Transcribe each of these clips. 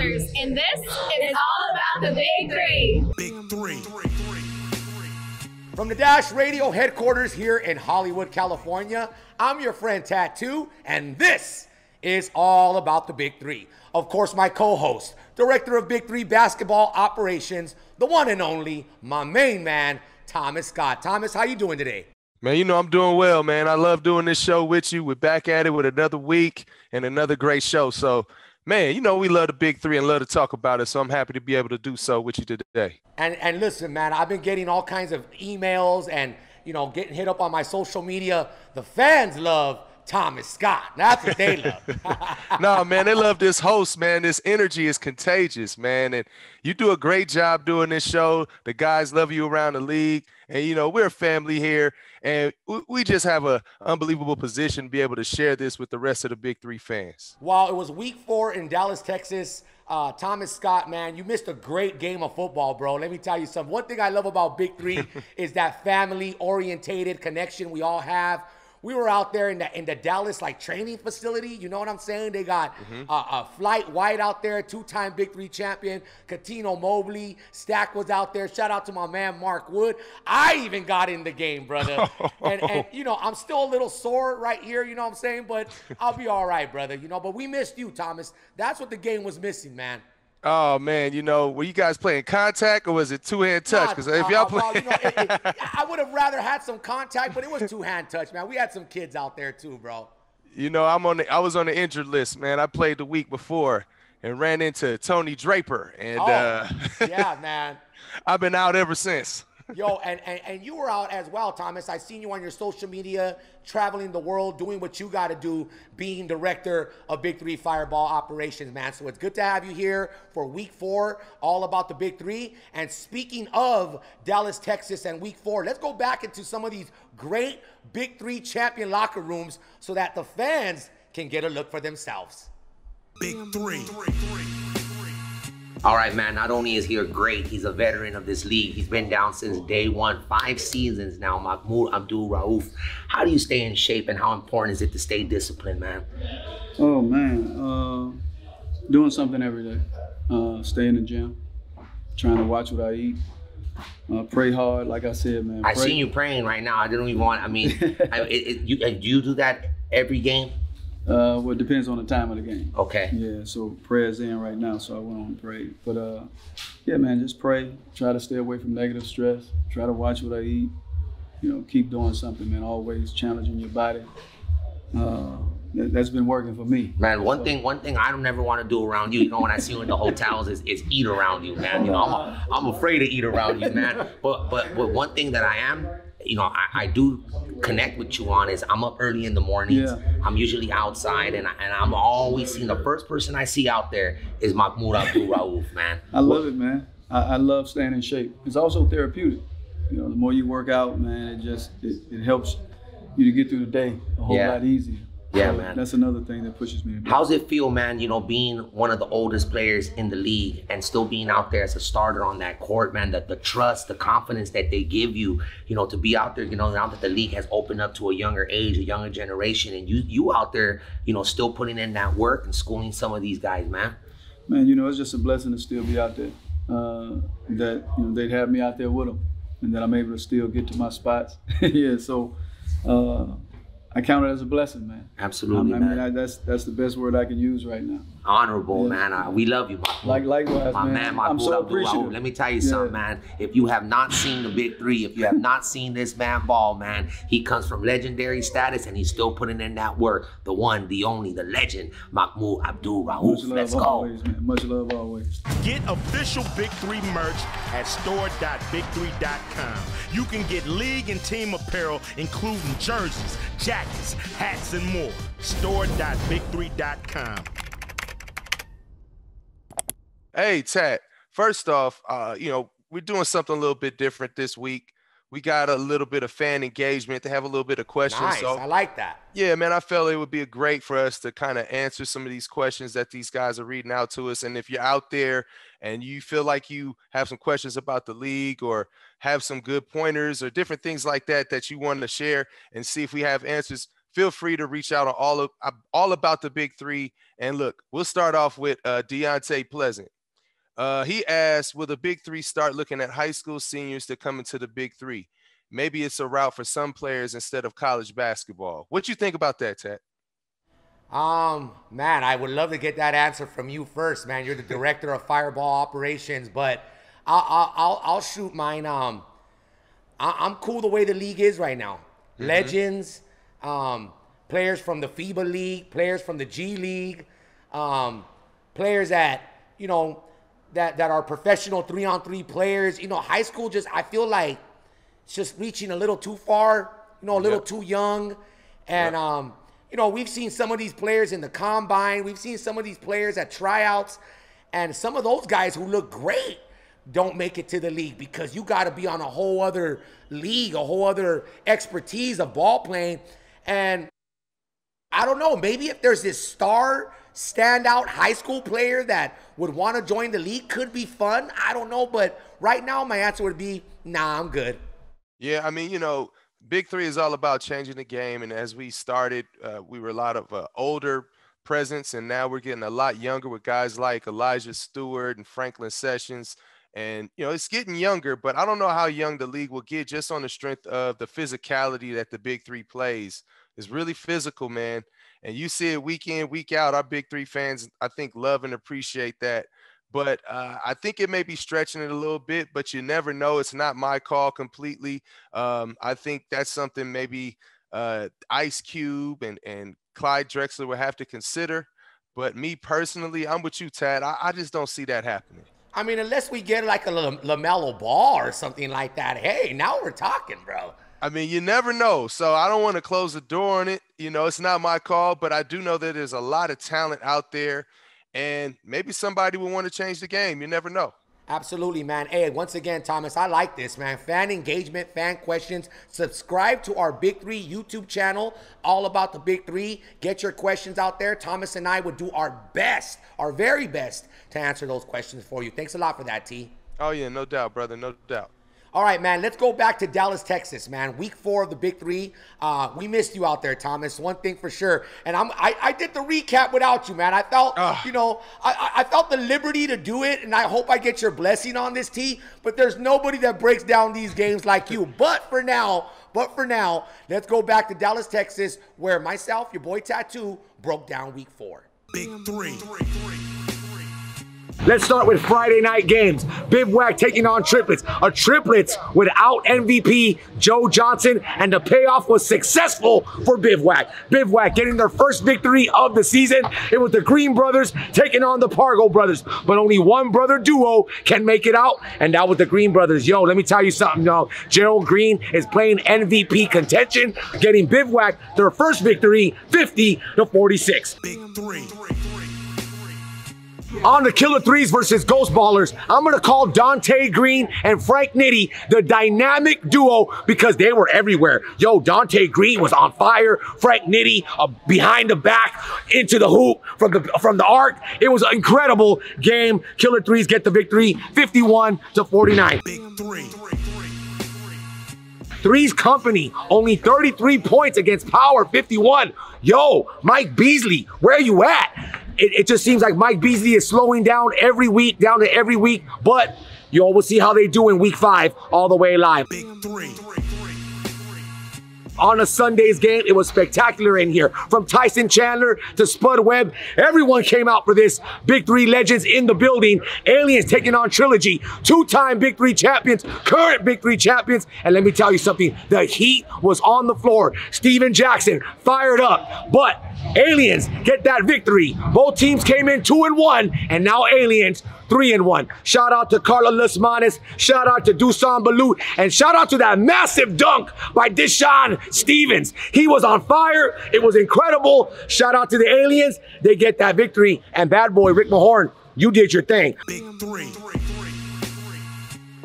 announcers, and this is all about the Big Three. Big Three. From the Dash Radio headquarters here in Hollywood, California, I'm your friend Tattoo, and this is all about the Big Three. Of course, my co-host, director of Big Three basketball operations, the one and only, my main man, Thomas Scott. Thomas, how you doing today? Man, you know I'm doing well, man. I love doing this show with you. We're back at it with another week and another great show. So, man, you know we love the Big Three and love to talk about it, so I'm happy to be able to do so with you today. And listen, man, I've been getting all kinds of emails and, you know, getting hit up on my social media. The fans love Thomas Scott. That's what they love. No, man, they love this host, man. This energy is contagious, man. And you do a great job doing this show. The guys love you around the league. And, you know, we're a family here. And we just have an unbelievable position to be able to share this with the rest of the Big Three fans. While it was week 4 in Dallas, Texas, Thomas Scott, man, you missed a great game of football, bro. Let me tell you something. One thing I love about Big Three is that family-orientated connection we all have. We were out there in the Dallas training facility. You know what I'm saying? They got a Flight White out there, 2-time Big Three champion. Katino Mobley, Stack was out there. Shout out to my man Mark Wood. I even got in the game, brother. and you know, I'm still a little sore right here. You know what I'm saying? But I'll be all right, brother. You know, but we missed you, Thomas. That's what the game was missing, man. Oh, man, you know, were you guys playing contact or was it two-hand touch? Because if y'all play, you know, I would have rather had some contact, but it was two-hand touch, man. We had some kids out there too, bro. You know, I was on the injured list, man. I played the week before and ran into Tony Draper, and yeah, man. I've been out ever since. Yo, and you were out as well, Thomas. I seen you on your social media, traveling the world, doing what you got to do, being director of Big Three Fireball operations, man. So it's good to have you here for week 4, all about the Big Three. And speaking of Dallas, Texas, and week 4, let's go back into some of these great Big Three champion locker rooms so that the fans can get a look for themselves. Big Three. All right, man, not only is he great, he's a veteran of this league. He's been down since day one, 5 seasons now, Mahmoud Abdul-Rauf. How do you stay in shape and how important is it to stay disciplined, man? Oh, man, doing something every day. Stay in the gym, trying to watch what I eat. Pray hard, like I said, man. I seen you praying right now. I didn't even want, I mean, do you do that every game? Well, it depends on the time of the game. Okay. Yeah, so prayer's in right now, so I went on and prayed. But yeah, man, just pray. Try to stay away from negative stress. Try to watch what I eat. You know, keep doing something, man. Always challenging your body. That's been working for me. Man, one thing I don't never want to do around you, you know, when I see you in the hotels is eat around you, man. You know, I'm afraid to eat around you, man. But one thing that I am, you know, I do connect with you on is I'm up early in the mornings. Yeah. I'm usually outside, and I'm always seeing the first person I see out there is Mahmoud Abdul-Rauf, man. I love it, man. I love staying in shape. It's also therapeutic. You know, the more you work out, man, it helps you to get through the day a whole lot easier. Yeah, so man. That's another thing that pushes me. How's it feel, man, you know, being one of the oldest players in the league and still being out there as a starter on that court, man, the trust, the confidence that they give you, you know, to be out there, you know, now that the league has opened up to a younger age, a younger generation, and you out there, you know, still putting in that work and schooling some of these guys, man? Man, you know, it's just a blessing to still be out there, that, you know, they'd have me out there with them and that I'm able to still get to my spots. Yeah, so, I count it as a blessing, man. Absolutely, man. I mean, that's the best word I can use right now. Honorable, man. We love you, Mahmoud. Likewise, my man. I'm so appreciative. Let me tell you something, man. If you have not seen the Big Three, if you have not seen this man ball, man, he comes from legendary status and he's still putting in that work. The one, the only, the legend, Mahmoud Abdul-Rauf. Let's go. Always, man. Much love always. Get official Big Three merch at store.big3.com. You can get league and team apparel, including jerseys, jackets, hats, and more. Store.big3.com. Hey, Tat, first off, you know, we're doing something a little bit different this week. We got a little bit of fan engagement to have a little bit of questions. Nice, so, I like that. Yeah, man, I felt it would be great for us to kind of answer some of these questions that these guys are reading out to us. And if you're out there and you feel like you have some questions about the league or have some good pointers or different things like that that you want to share and see if we have answers, feel free to reach out on all about the Big Three And look, we'll start off with Deontay Pleasant. He asked, will the Big Three start looking at high school seniors to come into the Big Three? Maybe it's a route for some players instead of college basketball. What you think about that, Tat? Man, I would love to get that answer from you first, man. You're the director of Fireball Operations, but I'll shoot mine. I'm cool the way the league is right now. Mm-hmm. Legends, players from the FIBA League, players from the G League, players that, you know, that are professional 3-on-3 players. You know, high school just, I feel like it's just reaching a little too far, you know, a little too young. And, you know, we've seen some of these players in the combine. We've seen some of these players at tryouts. And some of those guys who look great don't make it to the league because you got to be on a whole other league, a whole other expertise of ball playing. And I don't know, maybe if there's this star standout high school player that would want to join the league, could be fun. I don't know, but right now my answer would be, nah, I'm good. Yeah, I mean, you know, Big Three is all about changing the game. And as we started, we were a lot of older presence, and now we're getting a lot younger with guys like Elijah Stewart and Franklin Sessions. And, you know, it's getting younger, but I don't know how young the league will get just on the strength of the physicality that the Big Three plays. It's really physical, man. And you see it week in, week out. Our Big Three fans, I think, love and appreciate that. But I think it may be stretching it a little bit, but you never know. It's not my call completely. I think that's something maybe Ice Cube and Clyde Drexler will have to consider. But me personally, I'm with you, Tad. I just don't see that happening. I mean, unless we get like a LaMelo Ball or something like that. Hey, now we're talking, bro. I mean, you never know. So I don't want to close the door on it. You know, it's not my call, but I do know that there's a lot of talent out there. And maybe somebody will want to change the game. You never know. Absolutely, man. Hey, once again, Thomas, I like this, man. Fan engagement, fan questions. Subscribe to our Big Three YouTube channel, all about the Big Three. Get your questions out there. Thomas and I would do our best, our very best, to answer those questions for you. Thanks a lot for that, T. Oh, yeah, no doubt, brother, no doubt. All right, man, let's go back to Dallas, Texas, man. Week 4 of the Big Three. We missed you out there, Thomas. One thing for sure. And I did the recap without you, man. I felt, you know, I felt the liberty to do it, and I hope I get your blessing on this, T. But there's nobody that breaks down these games like you. But for now, let's go back to Dallas, Texas, where myself, your boy Tattoo, broke down Week 4. Big Three. Let's start with Friday night games. Bivouac taking on Triplets. A Triplets without MVP Joe Johnson, and the payoff was successful for Bivouac. Bivouac getting their first victory of the season. It was the Green brothers taking on the Pargo brothers, but only one brother duo can make it out, and that was the Green brothers. Yo, let me tell you something, y'all. Gerald Green is playing MVP contention, getting Bivouac their first victory, 50-46. Big Three. On the Killer Threes versus Ghost Ballers, I'm going to call Dante Green and Frank Nitty the dynamic duo because they were everywhere. Yo, Dante Green was on fire. Frank Nitty behind the back into the hoop from the arc. It was an incredible game. Killer Threes get the victory, 51-49. Big Three. Three's Company, only 33 points against Power, 51. Yo, Mike Beasley, where you at? It just seems like Mike Beasley is slowing down every week, but you all will see how they do in Week 5 all the way live. Big Three. On a Sunday's game, it was spectacular in here. From Tyson Chandler to Spud Webb, everyone came out for this. Big Three legends in the building. Aliens taking on Trilogy. 2-time Big Three champions, current Big Three champions. And let me tell you something, the heat was on the floor. Steven Jackson fired up, but Aliens get that victory. Both teams came in 2-1, and now Aliens 3-1. Shout out to Carla Lusmanis, shout out to Dusan Balut, and shout out to that massive dunk by Deshaun Stevens. He was on fire. It was incredible. Shout out to the Aliens. They get that victory. And bad boy Rick Mahorn, you did your thing. Big Three.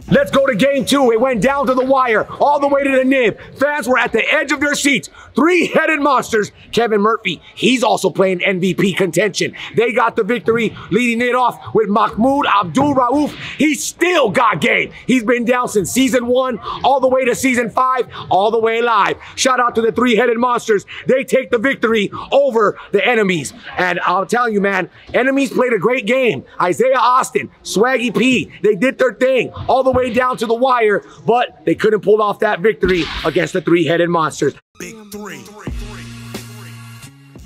Let's go to game 2. It went down to the wire, all the way to the nib. Fans were at the edge of their seats. Three-headed monsters. Kevin Murphy, he's also playing MVP contention. They got the victory, leading it off with Mahmoud Abdul Rauf. He still got game. He's been down since season 1, all the way to season 5, all the way live. Shout out to the three-headed monsters. They take the victory over the enemies. And I'll tell you, man, enemies played a great game. Isaiah Austin, Swaggy P, they did their thing all the way down to the wire, but they couldn't pull off that victory against the three-headed monsters. Big 3.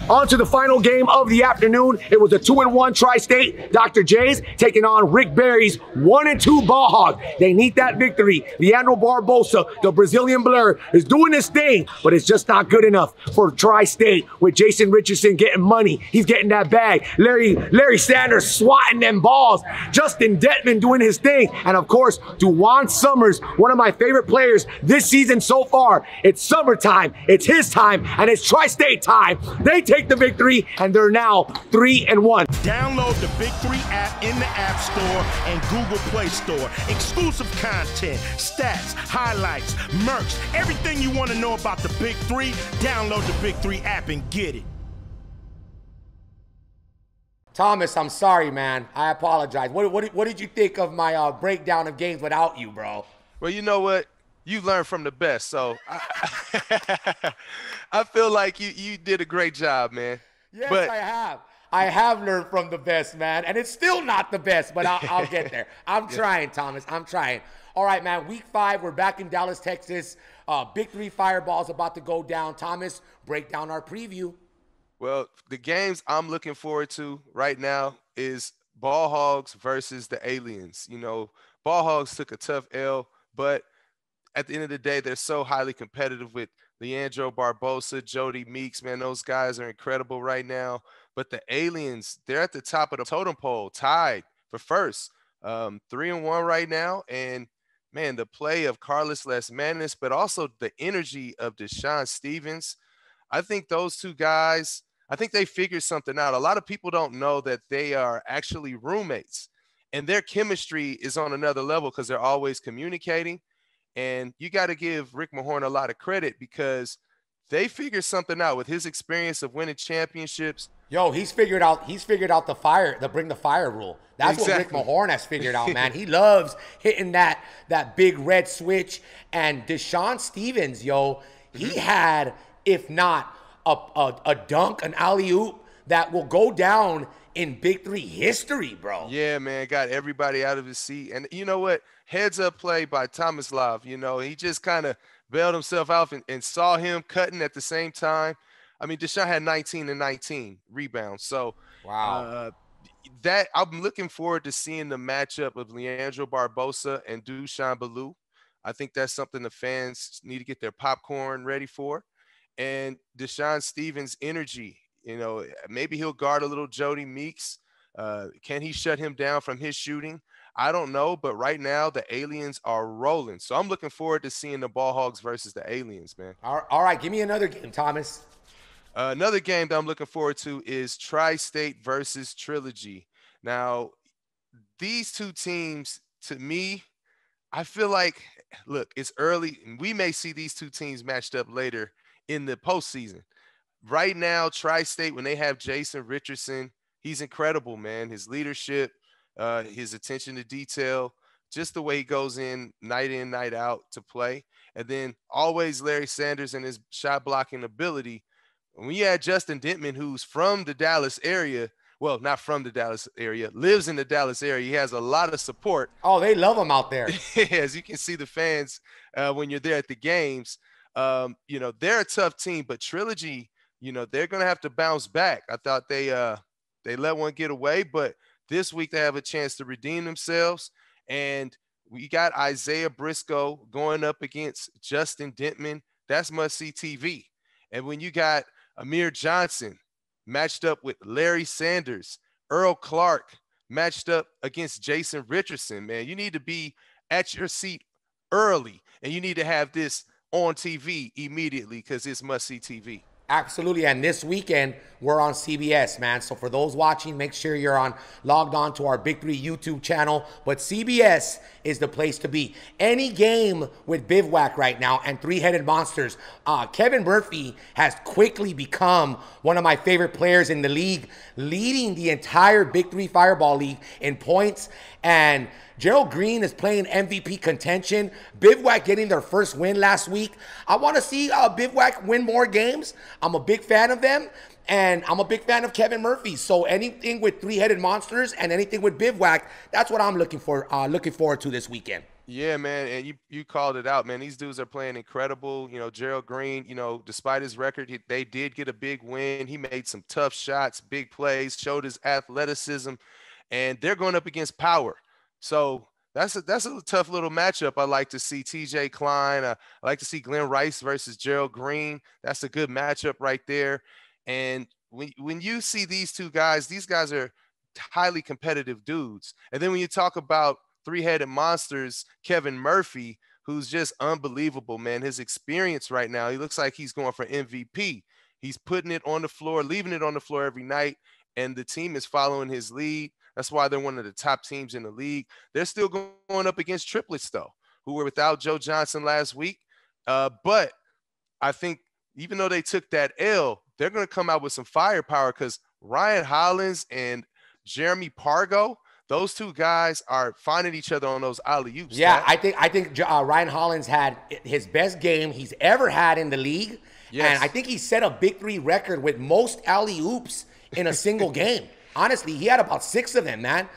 On to the final game of the afternoon. It was a 2-1 Tri-State. Dr. J's taking on Rick Barry's 1-2 Ball Hog. They need that victory. Leandro Barbosa, the Brazilian Blur, is doing his thing, but it's just not good enough for Tri-State with Jason Richardson getting money. He's getting that bag. Larry Sanders swatting them balls. Justin Dentman doing his thing. And of course, Duwan Summers, one of my favorite players this season so far. It's summertime, it's his time, and it's Tri-State time. They take the victory, and they're now 3-1. Download the Big 3 app in the App Store and Google Play Store. Exclusive content, stats, highlights, merch, everything you want to know about the Big 3, download the Big 3 app and get it. Thomas, I'm sorry, man. I apologize. What did you think of my breakdown of games without you, bro? Well, you know what? You learned from the best, so I feel like you did a great job, man. Yes, I have. I have learned from the best, man, and it's still not the best, but I'll get there. I'm trying, Thomas. I'm trying. All right, man. Week 5, we're back in Dallas, Texas. Big 3 Fireball's about to go down. Thomas, break down our preview. Well, the games I'm looking forward to right now is Ball Hogs versus the Aliens. You know, Ball Hogs took a tough L, but at the end of the day, they're so highly competitive with Leandro Barbosa, Jody Meeks. Man, those guys are incredible right now. But the Aliens, they're at the top of the totem pole, tied for first. 3-1 right now. And, man, the play of Carlos Lesmanis, but also the energy of Deshaun Stevens. I think those two guys, I think they figured something out. A lot of people don't know that they are actually roommates. And their chemistry is on another level because they're always communicating. And you got to give Rick Mahorn a lot of credit because they figured something out with his experience of winning championships. Yo, he's figured out the bring the fire rule. That's exactly what Rick Mahorn has figured out, man. He loves hitting that big red switch. And Deshaun Stevens, yo, he had, if not a dunk, an alley-oop that will go down in Big 3 history, bro. Yeah, man, got everybody out of his seat. And you know what? Heads up play by Thomas Love. You know, he just kind of bailed himself out and saw him cutting at the same time. I mean, Deshaun had 19 and 19 rebounds. So, wow. That I'm looking forward to seeing the matchup of Leandro Barbosa and Dushan Ballou. I think that's something the fans need to get their popcorn ready for. And Deshaun Stevens' energy. You know, maybe he'll guard a little Jody Meeks. Can he shut him down from his shooting? I don't know, but right now the Aliens are rolling. So I'm looking forward to seeing the Ball Hogs versus the Aliens, man. All right, give me another game, Thomas. Another game that I'm looking forward to is Tri-State versus Trilogy. Now, these two teams, to me, I feel like, look, it's early, and we may see these two teams matched up later in the postseason. Right now, Tri-State, when they have Jason Richardson, he's incredible, man. His leadership, his attention to detail, just the way he goes in, night out to play. And then always Larry Sanders and his shot blocking ability. When you add Justin Dentman, who's from the Dallas area, well, not from the Dallas area, lives in the Dallas area. He has a lot of support. Oh, they love him out there. As you can see the fans when you're there at the games. You know, they're a tough team, but Trilogy, you know, they're going to have to bounce back. I thought they let one get away, but this week they have a chance to redeem themselves. And we got Isaiah Briscoe going up against Justin Dentman. That's must-see TV. And when you got Amir Johnson matched up with Larry Sanders, Earl Clark matched up against Jason Richardson, man, you need to be at your seat early, and you need to have this on TV immediately because it's must-see TV. Absolutely, and this weekend we're on CBS, man. So for those watching, make sure you're logged on to our Big 3 YouTube channel. But CBS is the place to be. Any game with Bivouac right now and three-headed monsters, Kevin Murphy has quickly become one of my favorite players in the league, leading the entire Big 3 Fireball League in points. And Gerald Green is playing MVP contention. Bivouac getting their first win last week. I want to see Bivouac win more games. I'm a big fan of them, and I'm a big fan of Kevin Murphy. So anything with three-headed monsters and anything with Bivouac, that's what I'm looking forward to this weekend. Yeah, man, and you called it out, man. These dudes are playing incredible. You know, Gerald Green, you know, despite his record, they did get a big win. He made some tough shots, big plays, showed his athleticism, and they're going up against power. So that's a tough little matchup. I like to see TJ Klein. I like to see Glenn Rice versus Gerald Green. That's a good matchup right there. And when you see these two guys, these guys are highly competitive dudes. And then when you talk about three-headed monsters, Kevin Murphy, who's just unbelievable, man. His experience right now, he looks like he's going for MVP. He's putting it on the floor, leaving it on the floor every night, and the team is following his lead. That's why they're one of the top teams in the league. They're still going up against triplets, though, who were without Joe Johnson last week. But I think even though they took that L, they're going to come out with some firepower because Ryan Hollins and Jeremy Pargo, those two guys are finding each other on those alley-oops. Yeah, I think Ryan Hollins had his best game he's ever had in the league. Yes. And I think he set a Big 3 record with most alley-oops in a single game. Honestly, he had about 6 of them, man.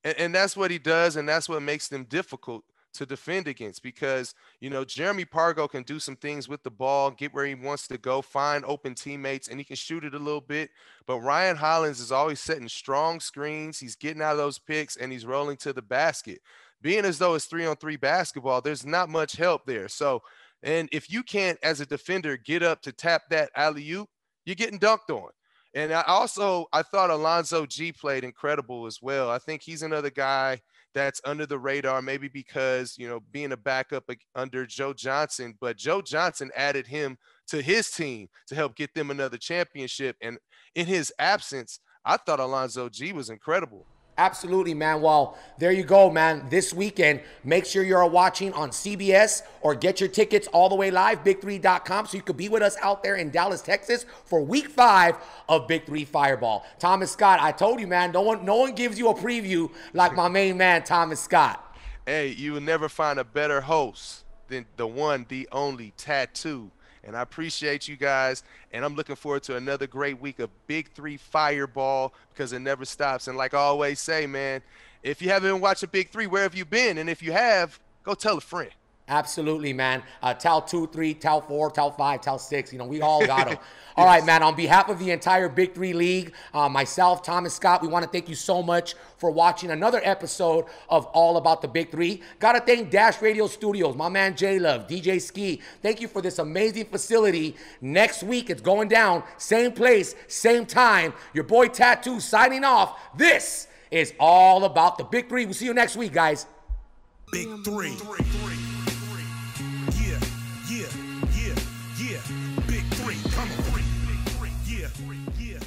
And that's what he does, and that's what makes them difficult to defend against because, you know, Jeremy Pargo can do some things with the ball, get where he wants to go, find open teammates, and he can shoot it a little bit. But Ryan Hollins is always setting strong screens. He's getting out of those picks, and he's rolling to the basket. Being as though it's 3-on-3 basketball, there's not much help there. So, and if you can't, as a defender, get up to tap that alley-oop, you're getting dunked on. And I thought Alonzo G played incredible as well. I think he's another guy that's under the radar, maybe because, you know, being a backup under Joe Johnson, but Joe Johnson added him to his team to help get them another championship. And in his absence, I thought Alonzo G was incredible. Absolutely, man. Well, there you go, man. This weekend, make sure you're watching on CBS or get your tickets all the way live, big3.com, so you could be with us out there in Dallas, Texas for week 5 of Big 3 Fireball. Thomas Scott, I told you, man, no one gives you a preview like my main man, Thomas Scott. Hey, you will never find a better host than the one, the only Tattoo. And I appreciate you guys, and I'm looking forward to another great week of Big 3 Fireball because it never stops. And like I always say, man, if you haven't been watching Big 3, where have you been? And if you have, go tell a friend. Absolutely, man. Tell 2, 3, tell 4, tell 5, tell 6. You know, we all got them. All right, man. On behalf of the entire Big 3 League, myself, Thomas Scott, we want to thank you so much for watching another episode of All About the Big 3. Got to thank Dash Radio Studios, my man J-Love, DJ Ski. Thank you for this amazing facility. Next week, it's going down. Same place, same time. Your boy Tattoo signing off. This is All About the Big 3. We'll see you next week, guys. Big 3. Yeah. Big 3, come on. Yeah.